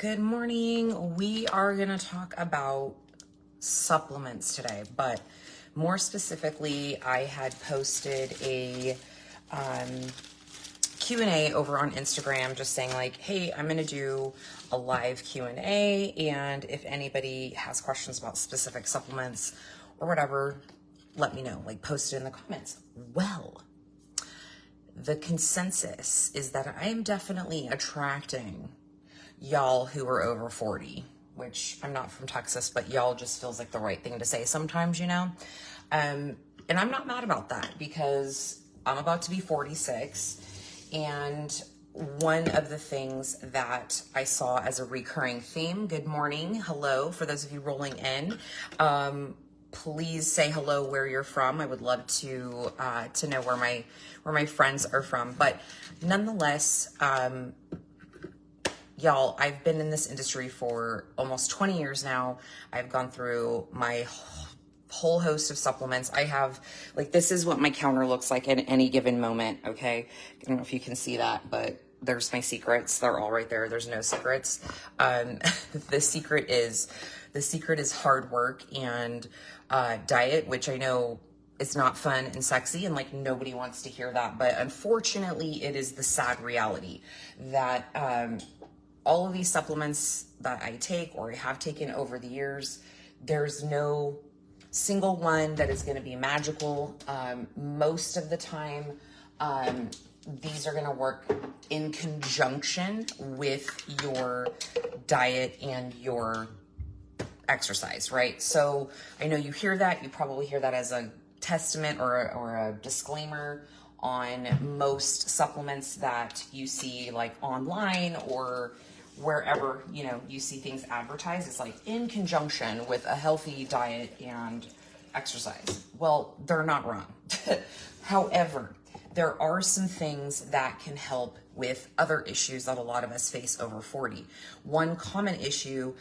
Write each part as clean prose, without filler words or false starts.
Good morning. We are going to talk about supplements today, but more specifically, I had posted a Q&A over on Instagram just saying like, hey, I'm going to do a live Q&A, and if anybody has questions about specific supplements or whatever, let me know, like post it in the comments. Well, the consensus is that I am definitely attracting y'all who are over 40, which I'm not from Texas, but y'all just feels like the right thing to say sometimes, you know? And I'm not mad about that because I'm about to be 46. And one of the things that I saw as a recurring theme, good morning, hello, for those of you rolling in, please say hello where you're from. I would love to know where my friends are from. But nonetheless, y'all, I've been in this industry for almost 20 years now. I've gone through my whole host of supplements. I have, like, this is what my counter looks like at any given moment, okay? I don't know if you can see that, but there's my secrets. They're all right there. There's no secrets. The secret is hard work and diet, which I know is not fun and sexy, and like nobody wants to hear that. But unfortunately, it is the sad reality that all of these supplements that I take or I have taken over the years, there's no single one that is going to be magical. Most of the time, these are going to work in conjunction with your diet and your exercise, right? So I know you hear that. You probably hear that as a testament or a disclaimer on most supplements that you see like online or wherever, you know, you see things advertised. It's like in conjunction with a healthy diet and exercise. Well, they're not wrong. However, there are some things that can help with other issues that a lot of us face over 40. One common issue,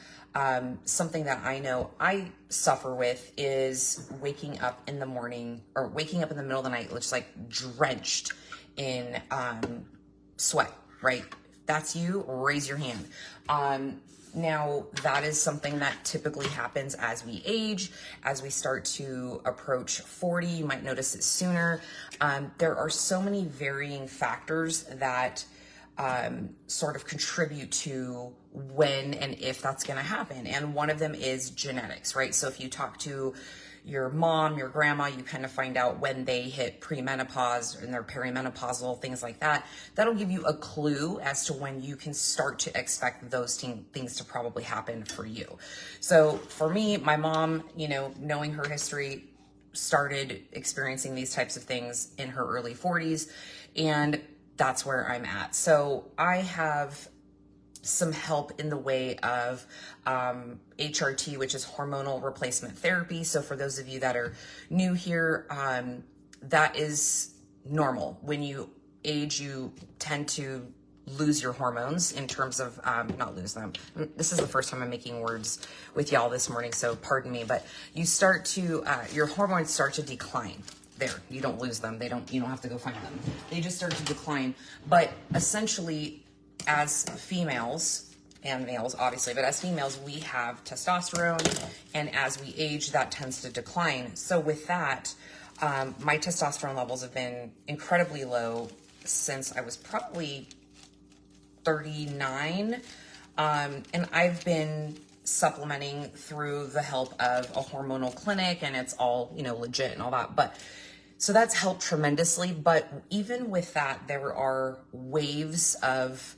something that I know I suffer with, is waking up in the morning or waking up in the middle of the night, just like drenched in sweat, right? That's you, raise your hand. Now, that is something that typically happens as we age, as we start to approach 40. You might notice it sooner. There are so many varying factors that sort of contribute to when and if that's going to happen. And one of them is genetics, right? So if you talk to your mom, your grandma, you kind of find out when they hit premenopause and they're perimenopausal, things like that. That'll give you a clue as to when you can start to expect those things to probably happen for you. So for me, my mom, you know, knowing her history, started experiencing these types of things in her early 40s, and that's where I'm at. So I have some help in the way of HRT, which is hormonal replacement therapy. So for those of you that are new here, that is normal. When you age, you tend to lose your hormones in terms of, not lose them. This is the first time I'm making words with y'all this morning, so pardon me, but you start to, your hormones start to decline. There, you don't lose them. You don't have to go find them. They just start to decline. But essentially, as females and males, obviously, but as females, we have testosterone, and as we age, that tends to decline. So with that, my testosterone levels have been incredibly low since I was probably 39, and I've been supplementing through the help of a hormonal clinic, and it's all, you know, legit and all that. But so that's helped tremendously. But even with that, there are waves of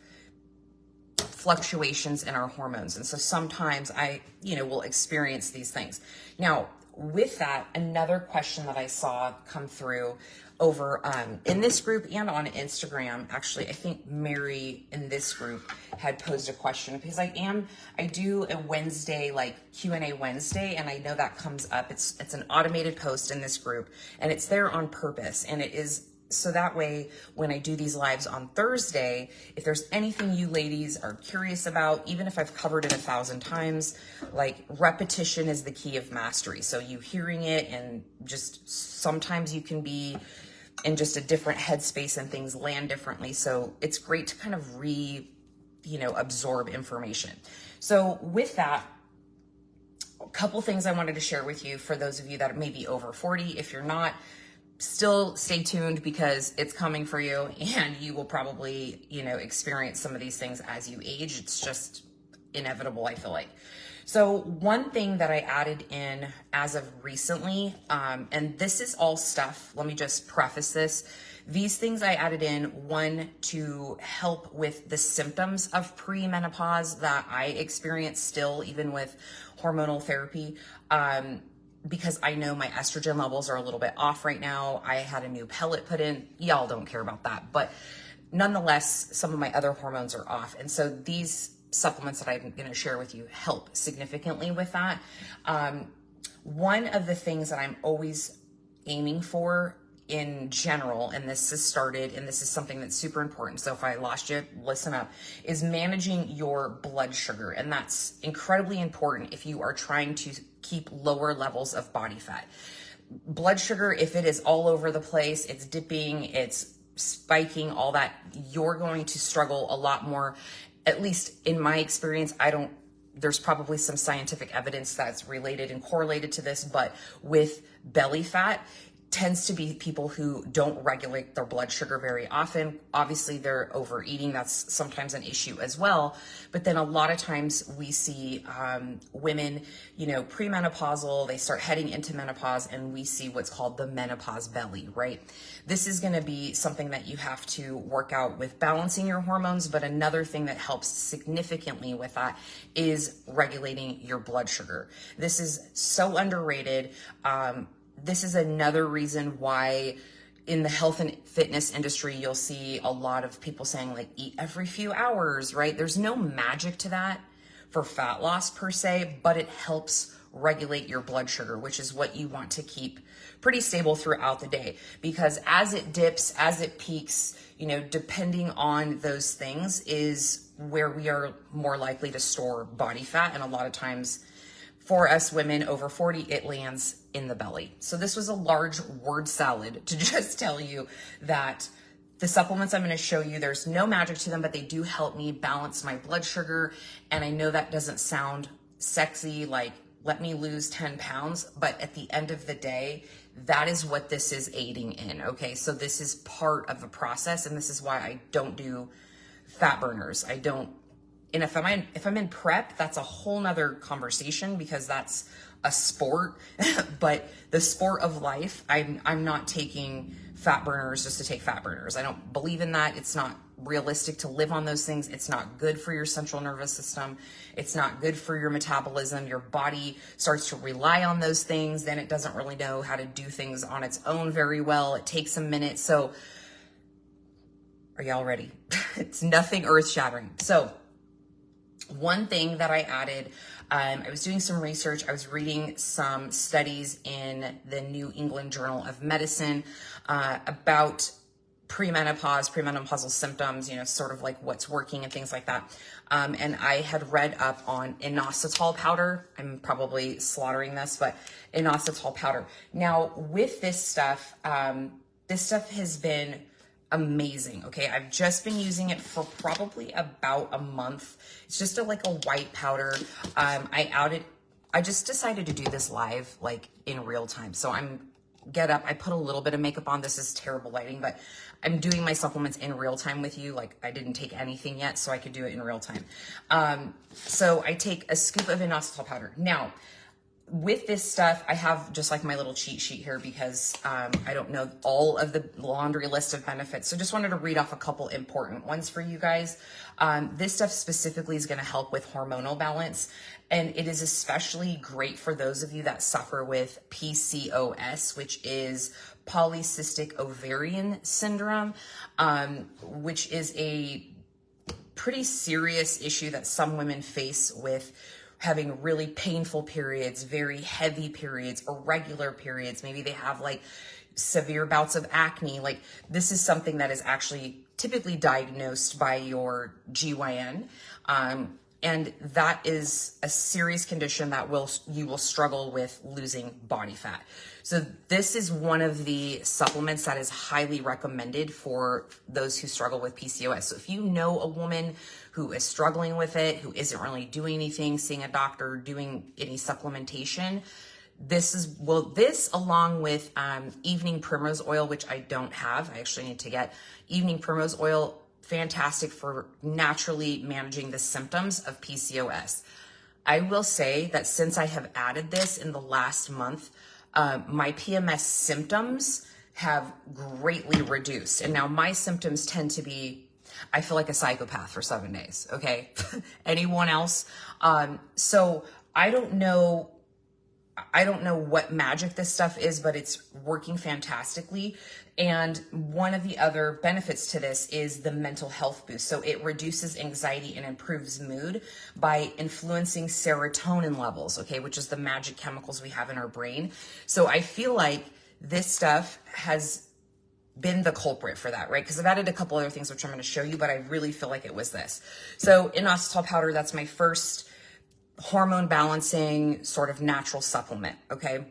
fluctuations in our hormones. And so sometimes I, you know, will experience these things. Now, with that, another question that I saw come through over in this group and on Instagram, actually, I think Mary in this group had posed a question, because I do a Wednesday, like Q&A Wednesday, and I know that comes up. It's an automated post in this group, and it's there on purpose, and it is so that way, when I do these lives on Thursday, if there's anything you ladies are curious about, even if I've covered it 1,000 times, like, repetition is the key of mastery. So you hearing it, and just sometimes you can be in just a different headspace and things land differently. So it's great to kind of you know, absorb information. So with that, a couple things I wanted to share with you for those of you that may be over 40. If you're not, still stay tuned because it's coming for you, and you will probably, you know, experience some of these things as you age. It's just inevitable, I feel like. So one thing that I added in as of recently, and this is all stuff, let me just preface this. These things I added in, one, to help with the symptoms of premenopause that I experience still, even with hormonal therapy, because I know my estrogen levels are a little bit off right now. I had a new pellet put in. Y'all don't care about that, but nonetheless, some of my other hormones are off. And so these supplements that I'm going to share with you help significantly with that. One of the things that I'm always aiming for in general, and this has started, and this is something that's super important, so if I lost you, listen up, is managing your blood sugar. And that's incredibly important if you are trying to keep lower levels of body fat. Blood sugar, if it is all over the place, it's dipping, it's spiking, all that, you're going to struggle a lot more. At least in my experience, there's probably some scientific evidence that's related and correlated to this, but with belly fat, tends to be people who don't regulate their blood sugar very often. Obviously, they're overeating. That's sometimes an issue as well. But then a lot of times we see women, you know, premenopausal, they start heading into menopause, and we see what's called the menopause belly, right? This is going to be something that you have to work out with balancing your hormones. But another thing that helps significantly with that is regulating your blood sugar. This is so underrated. This is another reason why in the health and fitness industry, you'll see a lot of people saying like, eat every few hours, right? There's no magic to that for fat loss per se, but it helps regulate your blood sugar, which is what you want to keep pretty stable throughout the day. Because as it dips, as it peaks, you know, depending on those things is where we are more likely to store body fat. And a lot of times for us women over 40, it lands in the belly. So this was a large word salad to just tell you that the supplements I'm going to show you, there's no magic to them, but they do help me balance my blood sugar. And I know that doesn't sound sexy, like let me lose 10 pounds, but at the end of the day, that is what this is aiding in. Okay. So this is part of the process. And this is why I don't do fat burners. And if I'm in prep, that's a whole nother conversation because that's a sport. But the sport of life, I'm not taking fat burners just to take fat burners. I don't believe in that. It's not realistic to live on those things. It's not good for your central nervous system. It's not good for your metabolism. Your body starts to rely on those things. Then it doesn't really know how to do things on its own very well. It takes a minute. So are y'all ready? It's nothing earth shattering. So one thing that I added, I was doing some research. I was reading some studies in the New England Journal of Medicine about premenopausal symptoms, you know, sort of like what's working and things like that. And I had read up on inositol powder. I'm probably slaughtering this, but inositol powder. Now with this stuff has been amazing. Okay. I've just been using it for probably about a month. It's just like a white powder. I just decided to do this live, like in real time. So I put a little bit of makeup on. This is terrible lighting, but I'm doing my supplements in real time with you. Like I didn't take anything yet, so I could do it in real time. So I take a scoop of inositol powder. Now, with this stuff, I have just like my little cheat sheet here because I don't know all of the laundry list of benefits. So just wanted to read off a couple important ones for you guys. This stuff specifically is going to help with hormonal balance. And it is especially great for those of you that suffer with PCOS, which is polycystic ovarian syndrome, which is a pretty serious issue that some women face with having really painful periods, very heavy periods, irregular periods. Maybe they have like severe bouts of acne. Like this is something that is actually typically diagnosed by your GYN. And that is a serious condition that you will struggle with losing body fat. So this is one of the supplements that is highly recommended for those who struggle with PCOS. So if you know a woman who is struggling with it, who isn't really doing anything, seeing a doctor, doing any supplementation, this along with evening primrose oil, which I don't have. I actually need to get evening primrose oil. Fantastic for naturally managing the symptoms of PCOS. I will say that since I have added this in the last month, my PMS symptoms have greatly reduced. And now my symptoms tend to be, I feel like a psychopath for 7 days, okay? Anyone else? So I don't know what magic this stuff is, but it's working fantastically. And one of the other benefits to this is the mental health boost. So it reduces anxiety and improves mood by influencing serotonin levels, okay, which is the magic chemicals we have in our brain. So I feel like this stuff has been the culprit for that, right? Because I've added a couple other things, which I'm going to show you, but I really feel like it was this. So inositol powder, that's my first hormone balancing sort of natural supplement, okay?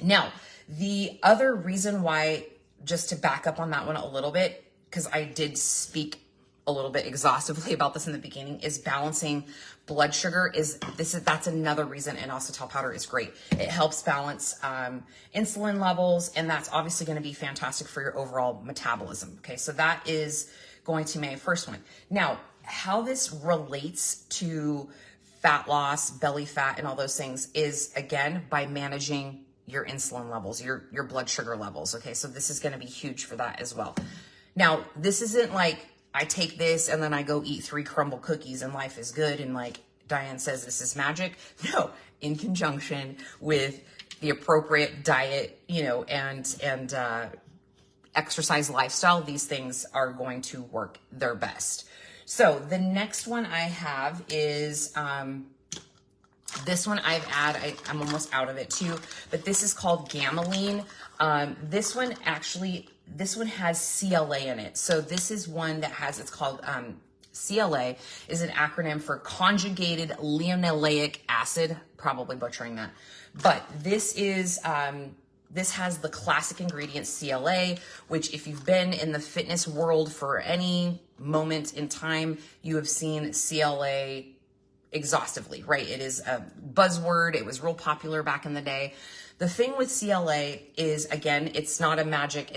Now, the other reason why, just to back up on that one a little bit, because I did speak a little bit exhaustively about this in the beginning, is balancing blood sugar. That's another reason inositol powder is great. It helps balance insulin levels, and that's obviously going to be fantastic for your overall metabolism. Okay, so that is going to be my first one. Now, how this relates to fat loss, belly fat, and all those things is, again, by managing your insulin levels, your blood sugar levels. Okay, so this is going to be huge for that as well. Now, this isn't like I take this and then I go eat 3 crumble cookies and life is good and like Diane says this is magic. No, in conjunction with the appropriate diet, and exercise lifestyle, these things are going to work their best. So the next one I have is this one I'm almost out of it too, but this is called Gamine. This one has CLA in it. So this is one that it's called CLA is an acronym for conjugated linoleic acid, probably butchering that. But this is, this has the classic ingredient CLA, which if you've been in the fitness world for any moment in time, you have seen CLA exhaustively, right? It is a buzzword. It was real popular back in the day. The thing with CLA is, again, it's not a magic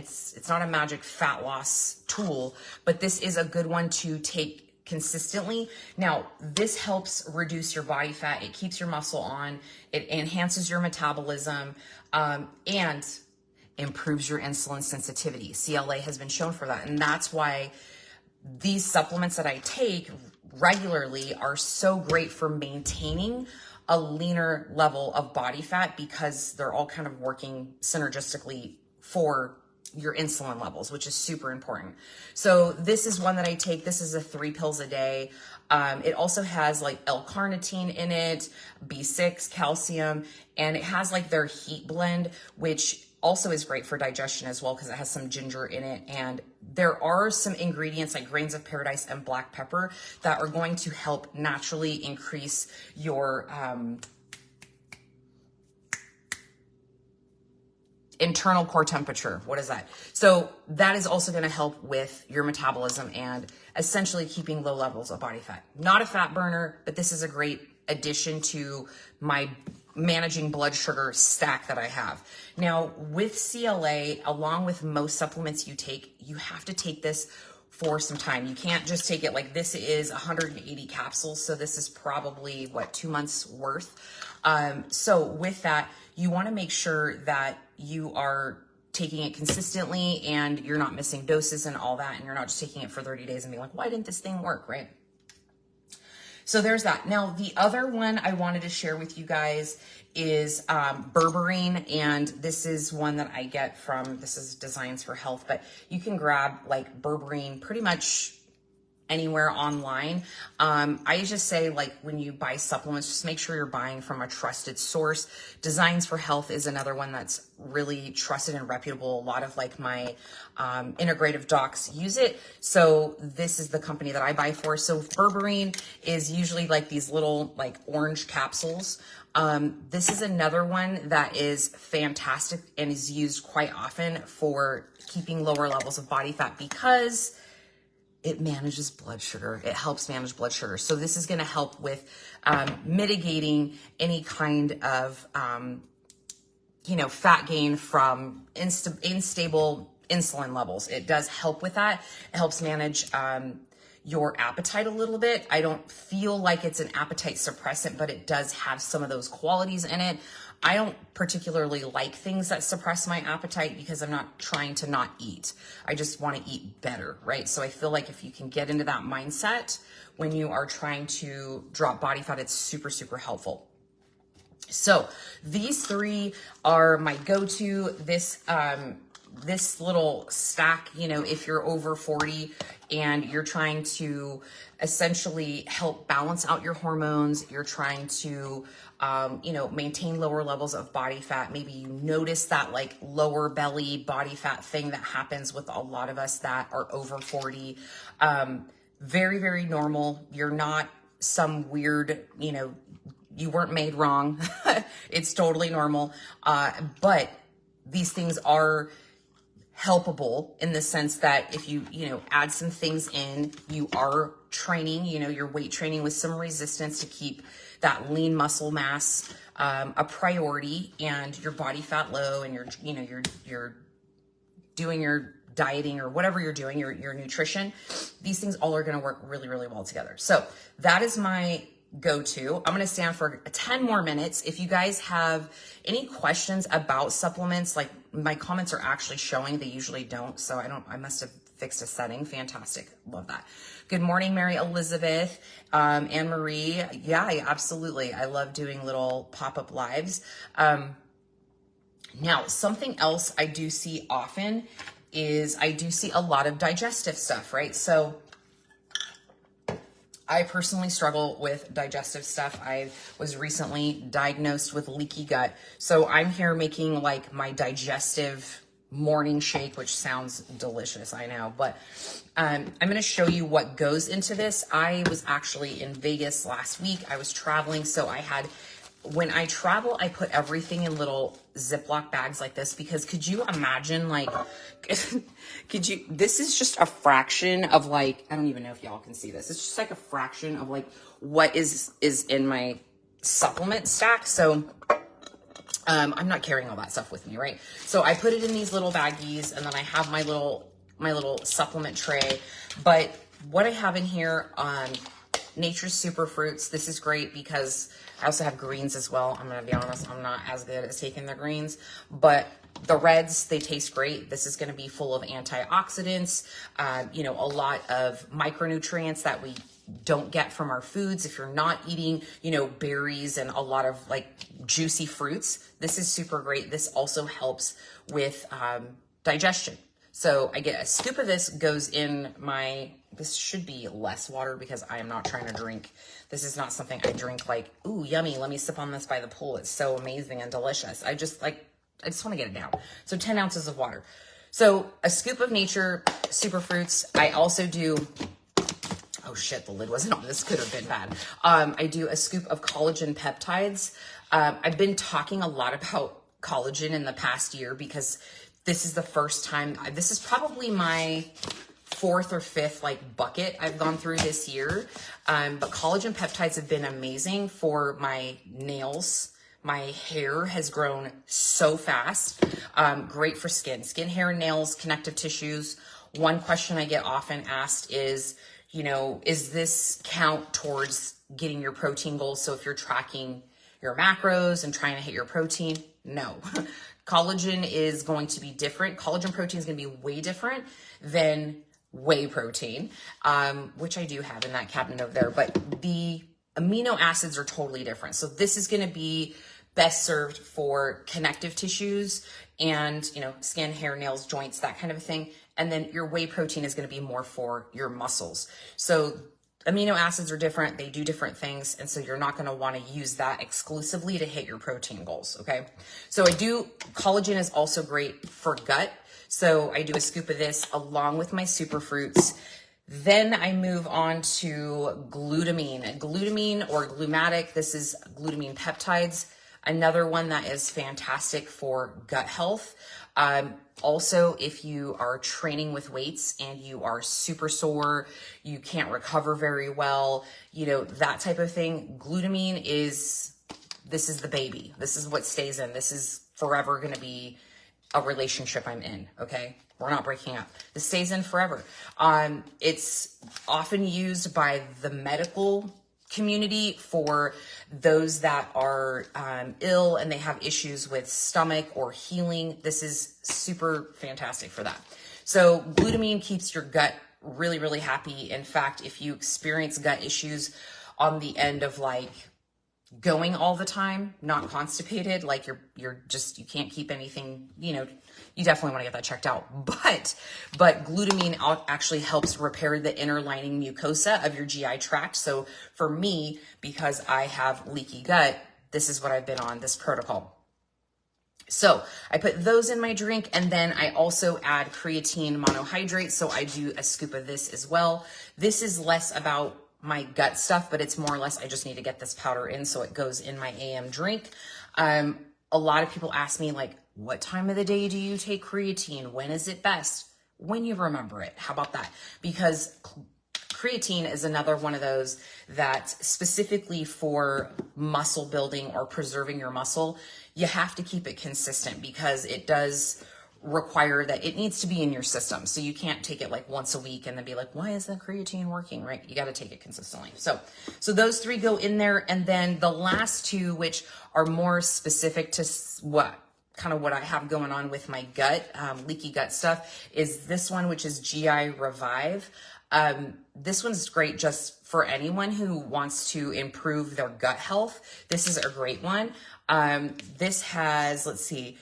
fat loss tool, but this is a good one to take consistently. Now, this helps reduce your body fat. It keeps your muscle on. It enhances your metabolism, and improves your insulin sensitivity. CLA has been shown for that. And that's why these supplements that I take regularly are so great for maintaining a leaner level of body fat, because they're all kind of working synergistically for your insulin levels, which is super important. So this is one that I take. This is 3 pills a day. It also has like L-carnitine in it, B6, calcium, and it has like their heat blend, which also is great for digestion as well, because it has some ginger in it. And there are some ingredients like grains of paradise and black pepper that are going to help naturally increase your internal core temperature. What is that? So that is also going to help with your metabolism and essentially keeping low levels of body fat. Not a fat burner, but this is a great addition to my managing blood sugar stack that I have. Now with CLA, along with most supplements you take, you have to take this for some time. You can't just take it like this. Is 180 capsules. So this is probably 2 months worth. So with that, you want to make sure that you are taking it consistently and you're not missing doses and all that. And you're not just taking it for 30 days and being like, why didn't this thing work? Right? So there's that. Now, the other one I wanted to share with you guys is Berberine. And this is one that I get from, this is Designs for Health, but you can grab like Berberine pretty much anywhere online. I just say, like, when you buy supplements, just make sure you're buying from a trusted source. Designs for Health is another one that's really trusted and reputable. A lot of like my integrative docs use it. So this is the company that I buy for. So Berberine is usually like these little like orange capsules. This is another one that is fantastic and is used quite often for keeping lower levels of body fat because it manages blood sugar. It helps manage blood sugar. So this is going to help with mitigating any kind of, fat gain from unstable insulin levels. It does help with that. It helps manage your appetite a little bit. I don't feel like it's an appetite suppressant, but it does have some of those qualities in it. I don't particularly like things that suppress my appetite because I'm not trying to not eat. I just want to eat better, right? So I feel like if you can get into that mindset when you are trying to drop body fat, it's super, super helpful. So these three are my go-to. This little stack, if you're over 40 and you're trying to essentially help balance out your hormones, you're trying to, maintain lower levels of body fat. Maybe you notice that like lower belly body fat thing that happens with a lot of us that are over 40. Very, very normal. You're not some weird, you weren't made wrong. It's totally normal. But these things are helpable in the sense that if you add some things in, you are training, your weight training with some resistance to keep that lean muscle mass a priority and your body fat low, and you're doing your dieting or whatever you're doing, your nutrition. These things all are going to work really, really well together. So that is my go-to. I'm going to stand for 10 more minutes. If you guys have any questions about supplements, like my comments are actually showing, they usually don't. So I must have fixed a setting. Fantastic. Love that. Good morning, Mary Elizabeth, Anne Marie. Yeah, absolutely. I love doing little pop-up lives. Now, something else I do see often is I do see a lot of digestive stuff, right? So I personally struggle with digestive stuff. I was recently diagnosed with leaky gut. So I'm here making like my digestive morning shake, which sounds delicious, I know. But I'm going to show you what goes into this. I was actually in Vegas last week. I was traveling. So when I travel, I put everything in little Ziploc bags like this, because could you imagine, like, this is just a fraction of like, I don't even know if y'all can see this. It's just like a fraction of like what is in my supplement stack. So I'm not carrying all that stuff with me, right? So I put it in these little baggies, and then I have my little supplement tray. But what I have in here, Nature's Super Fruits. This is great because I also have greens as well. I'm going to be honest, I'm not as good at taking the greens, but the reds, they taste great. This is going to be full of antioxidants, a lot of micronutrients that we don't get from our foods if you're not eating, berries and a lot of like juicy fruits. This is super great. This also helps with digestion. So I get a scoop of this, goes in this should be less water because I am not trying to drink. This is not something I drink like, ooh, yummy, let me sip on this by the pool. It's so amazing and delicious. I just want to get it down. So 10 ounces of water. So a scoop of Nature Super Fruits. I also do, oh shit, the lid wasn't on. This could have been bad. I do a scoop of collagen peptides. I've been talking a lot about collagen in the past year because this is the first time, this is probably my fourth or fifth like bucket I've gone through this year. But collagen peptides have been amazing for my nails. My hair has grown so fast. Great for skin, hair, nails, connective tissues. One question I get often asked is, is this count towards getting your protein goals? So if you're tracking your macros and trying to hit your protein, no. Collagen is going to be different. Collagen protein is going to be way different than whey protein, which I do have in that cabinet over there. But the amino acids are totally different. So this is going to be best served for connective tissues and, skin, hair, nails, joints, that kind of a thing. And then your whey protein is going to be more for your muscles. So amino acids are different. They do different things. And so you're not going to want to use that exclusively to hit your protein goals. Okay. So collagen is also great for gut. So I do a scoop of this along with my superfruits. Then I move on to glutamine. Glutamine or glumatic, this is glutamine peptides. Another one that is fantastic for gut health. Also, if you are training with weights and you are super sore, you can't recover very well, you know, that type of thing, glutamine this is the baby. This is what stays in. This is forever going to be a relationship I'm in, okay? We're not breaking up. This stays in forever. It's often used by the medical community for those that are ill and they have issues with stomach or healing. This is super fantastic for that. So glutamine keeps your gut really, really happy. In fact, if you experience gut issues on the end of like going all the time, not constipated, like you can't keep anything, you know, you definitely want to get that checked out. But glutamine actually helps repair the inner lining mucosa of your GI tract. So for me, because I have leaky gut, this is what I've been on, this protocol. So I put those in my drink, and then I also add creatine monohydrate. So I do a scoop of this as well. This is less about my gut stuff, but it's more or less, I just need to get this powder in so it goes in my AM drink. A lot of people ask me like, what time of the day do you take creatine? When is it best? When you remember it. How about that? Because creatine is another one of those that specifically for muscle building or preserving your muscle, you have to keep it consistent because it does require that it needs to be in your system. So you can't take it like once a week and then be like, why is the creatine working, right? You got to take it consistently. So those three go in there. And then the last two, which are more specific to what I have going on with my gut, leaky gut stuff, is this one, which is GI Revive. This one's great just for anyone who wants to improve their gut health. This is a great one. This has, let's see,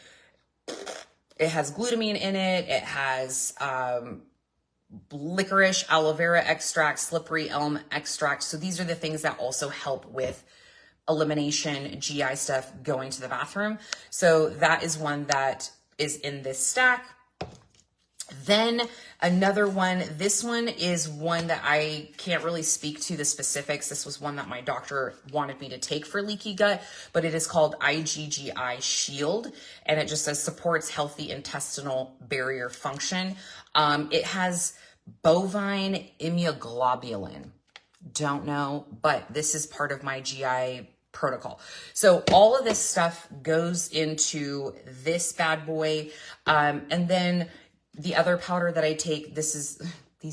it has glutamine in it. It has licorice, aloe vera extract, slippery elm extract. So these are the things that also help with elimination, GI stuff, going to the bathroom. So that is one that is in this stack. Then another one, this one is one that I can't really speak to the specifics. This was one that my doctor wanted me to take for leaky gut, but it is called IgGI Shield, and it just says supports healthy intestinal barrier function. It has bovine immunoglobulin. Don't know, but this is part of my GI protocol. So all of this stuff goes into this bad boy. And then the other powder that I take, these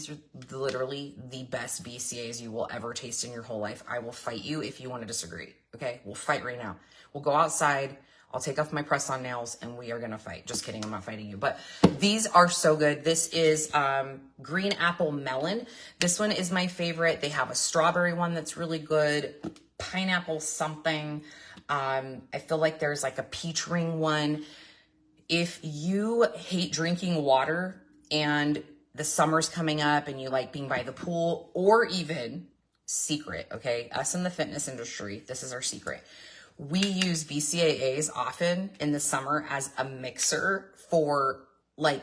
are literally the best BCAAs you will ever taste in your whole life. I will fight you if you want to disagree. Okay. We'll fight right now. We'll go outside. I'll take off my press-on nails and we are going to fight. Just kidding. I'm not fighting you, but these are so good. This is green apple melon. This one is my favorite. They have a strawberry one that's really good. Pineapple something. I feel like there's like a peach ring one. If you hate drinking water and the summer's coming up and you like being by the pool, or even secret, okay, us in the fitness industry, this is our secret. We use BCAAs often in the summer as a mixer for like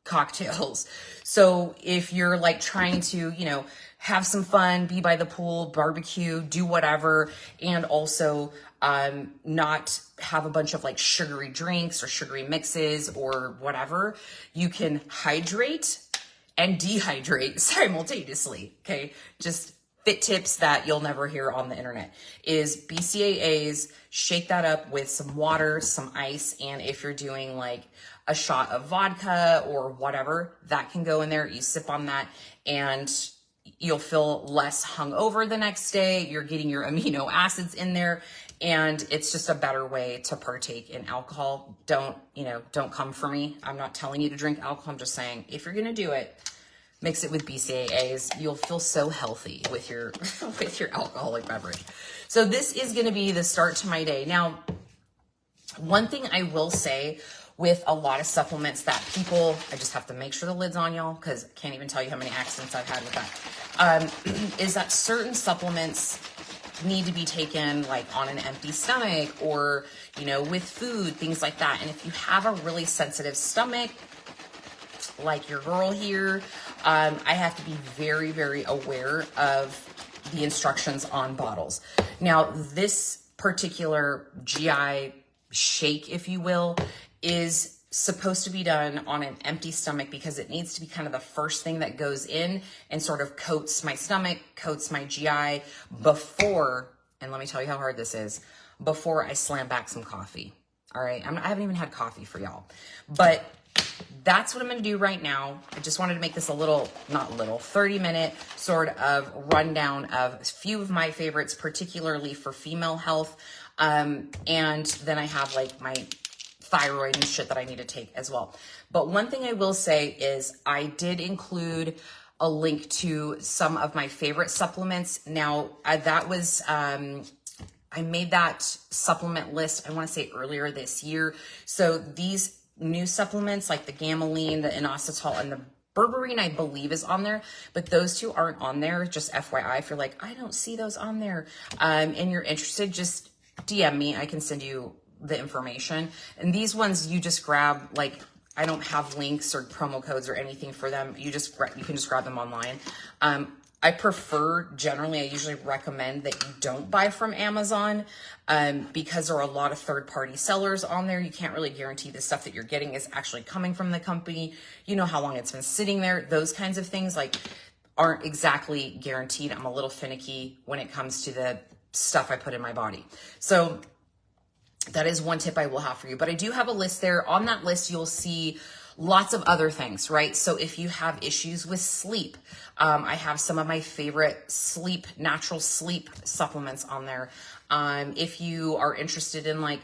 cocktails. So if you're like trying to, you know, have some fun, be by the pool, barbecue, do whatever, and also not have a bunch of like sugary drinks or sugary mixes or whatever, you can hydrate and dehydrate simultaneously. Okay. Just fit tips that you'll never hear on the internet is BCAAs, shake that up with some water, some ice. And if you're doing like a shot of vodka or whatever, that can go in there. You sip on that and you'll feel less hungover the next day. You're getting your amino acids in there, and it's just a better way to partake in alcohol. Don't come for me. I'm not telling you to drink alcohol. I'm just saying, if you're going to do it, mix it with BCAAs. You'll feel so healthy with your, with your alcoholic beverage. So this is going to be the start to my day. Now, one thing I will say with a lot of supplements that people, I just have to make sure the lid's on, y'all, because I can't even tell you how many accidents I've had with that, is that certain supplements need to be taken like on an empty stomach or, you know, with food, things like that. And if you have a really sensitive stomach, like your girl here, I have to be very, very aware of the instructions on bottles. Now, this particular GI shake, if you will, is supposed to be done on an empty stomach because it needs to be kind of the first thing that goes in and sort of coats my stomach, coats my GI before, and let me tell you how hard this is, before I slam back some coffee. All right, I haven't even had coffee for y'all, but that's what I'm going to do right now. I just wanted to make this a little, not little, 30-minute sort of rundown of a few of my favorites, particularly for female health. And then I have like my thyroid and shit that I need to take as well. But one thing I will say is I did include a link to some of my favorite supplements. Now, that was, I made that supplement list, I want to say earlier this year. So these new supplements like the Gamine, the inositol, and the Berberine, I believe is on there, but those two aren't on there. Just FYI, if you're like, I don't see those on there, and you're interested, just DM me. I can send you the information. And these ones you just grab, like, I don't have links or promo codes or anything for them. You can just grab them online. I prefer, generally, I usually recommend that you don't buy from Amazon because there are a lot of third-party sellers on there. You can't really guarantee the stuff that you're getting is actually coming from the company. You know how long it's been sitting there. Those kinds of things like aren't exactly guaranteed. I'm a little finicky when it comes to the stuff I put in my body. So that is one tip I will have for you. But I do have a list there. On that list, you'll see lots of other things, right? So if you have issues with sleep, I have some of my favorite natural sleep supplements on there. If you are interested in like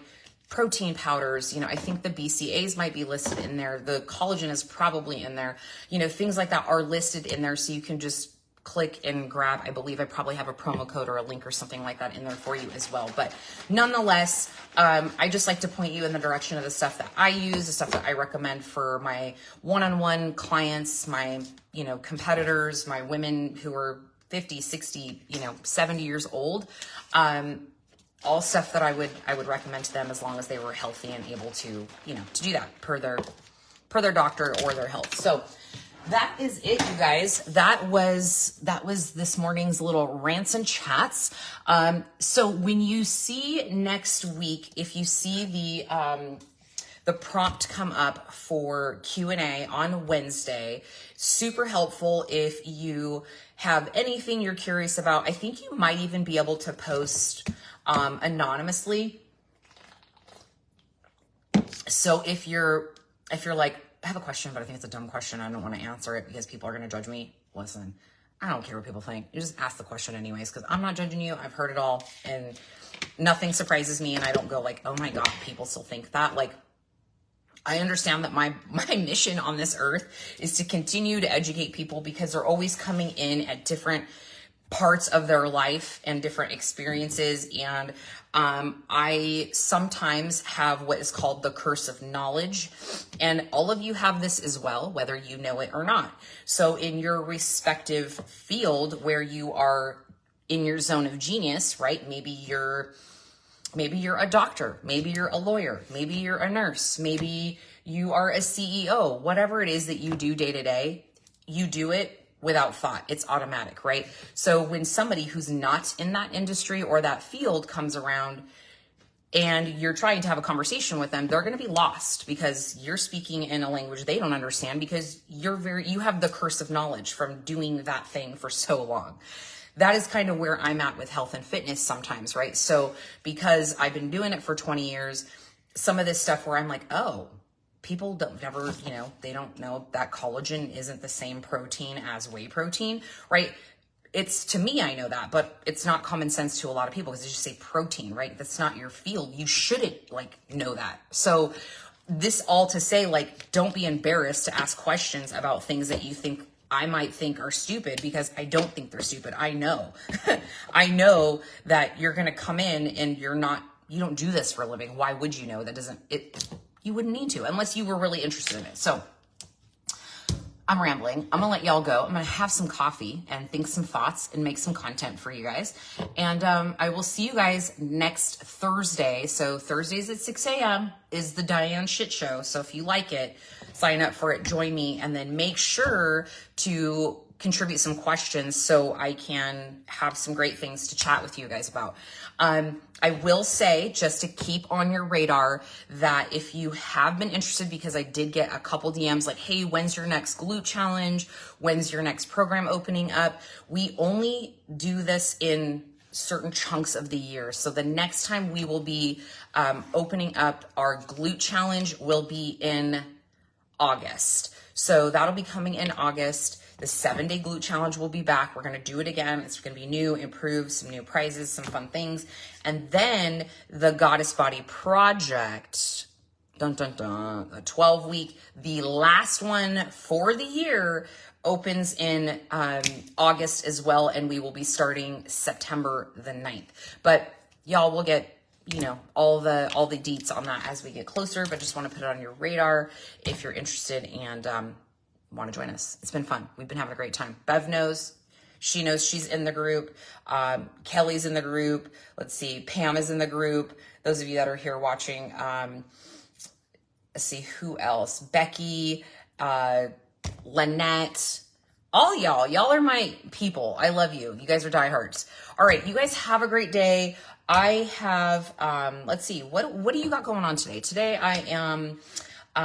protein powders, you know, I think the BCAAs might be listed in there. The collagen is probably in there. You know, things like that are listed in there, so you can just click and grab. I believe I probably have a promo code or a link or something like that in there for you as well. But nonetheless, I just like to point you in the direction of the stuff that I use, the stuff that I recommend for my one-on-one clients, my, you know, competitors, my women who are 50, 60, you know, 70 years old. All stuff that I would recommend to them as long as they were healthy and able to, you know, to do that per their doctor or their health. So that is it, you guys. That was this morning's little rants and chats. So when you see next week, if you see the prompt come up for Q&A on Wednesday, super helpful if you have anything you're curious about. I think you might even be able to post anonymously. So if you're like, I have a question, but I think it's a dumb question. I don't want to answer it because people are going to judge me. Listen, I don't care what people think. You just ask the question anyways, because I'm not judging you. I've heard it all and nothing surprises me. And I don't go like, oh my God, people still think that. Like, I understand that my mission on this earth is to continue to educate people because they're always coming in at different parts of their life and different experiences. And I sometimes have what is called the curse of knowledge. And all of you have this as well, whether you know it or not. So in your respective field where you are in your zone of genius, right? Maybe you're a doctor, maybe you're a lawyer, maybe you're a nurse, maybe you are a CEO, whatever it is that you do day to day, you do it without thought. It's automatic, right? So when somebody who's not in that industry or that field comes around and you're trying to have a conversation with them, they're going to be lost because you're speaking in a language they don't understand because you have the curse of knowledge from doing that thing for so long. That is kind of where I'm at with health and fitness sometimes, right? So because I've been doing it for 20 years, some of this stuff where I'm like, oh, people they don't know that collagen isn't the same protein as whey protein, right? It's, to me, I know that, but it's not common sense to a lot of people because they just say protein, right? That's not your field. You shouldn't know that. So this all to say, don't be embarrassed to ask questions about things that you think I might think are stupid because I don't think they're stupid. I know, I know that you're going to come in and you don't do this for a living. Why would you know? you wouldn't need to unless you were really interested in it. So I'm rambling. I'm gonna let y'all go. I'm gonna have some coffee and think some thoughts and make some content for you guys. And I will see you guys next Thursday. So Thursdays at 6 a.m. is the Diane Shit Show. So if you like it, sign up for it, join me, and then make sure to contribute some questions so I can have some great things to chat with you guys about. I will say, just to keep on your radar, that if you have been interested, because I did get a couple DMs like, hey, when's your next glute challenge? When's your next program opening up? We only do this in certain chunks of the year. So the next time we will be opening up our glute challenge will be in August. So that'll be coming in August. The 7-day glute challenge will be back. We're going to do it again. It's going to be new, improved, some new prizes, some fun things. And then the Goddess Body Project, dun, dun, dun, a 12-week, the last one for the year, opens in August as well. And we will be starting September the 9th. But y'all will get, you know, all the deets on that as we get closer, but just want to put it on your radar if you're interested and want to join us. It's been fun. We've been having a great time. Bev knows. She knows she's in the group. Kelly's in the group. Let's see. Pam is in the group. Those of you that are here watching, let's see who else. Becky, Lynette, all y'all are my people. I love you. You guys are diehards. All right. You guys have a great day. I have, let's see, what do you got going on today? Today I am, we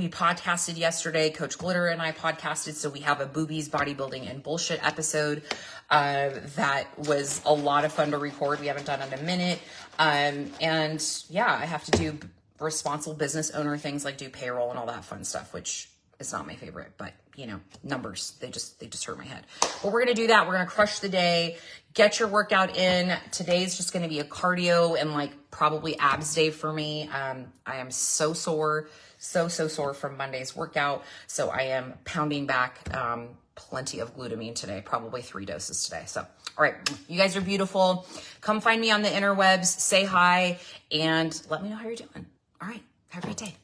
podcasted yesterday. Coach Glitter and I podcasted. So we have a boobies, bodybuilding, and bullshit episode, that was a lot of fun to record. We haven't done it in a minute. And yeah, I have to do responsible business owner things like do payroll and all that fun stuff, which is not my favorite, but you know, numbers, they just hurt my head. But we're going to do that. We're going to crush the day. Get your workout in. Today's just going to be a cardio and like probably abs day for me. I am so sore from Monday's workout. So I am pounding back plenty of glutamine today, probably 3 doses today. So, all right, you guys are beautiful. Come find me on the interwebs, say hi, and let me know how you're doing. All right, have a great day.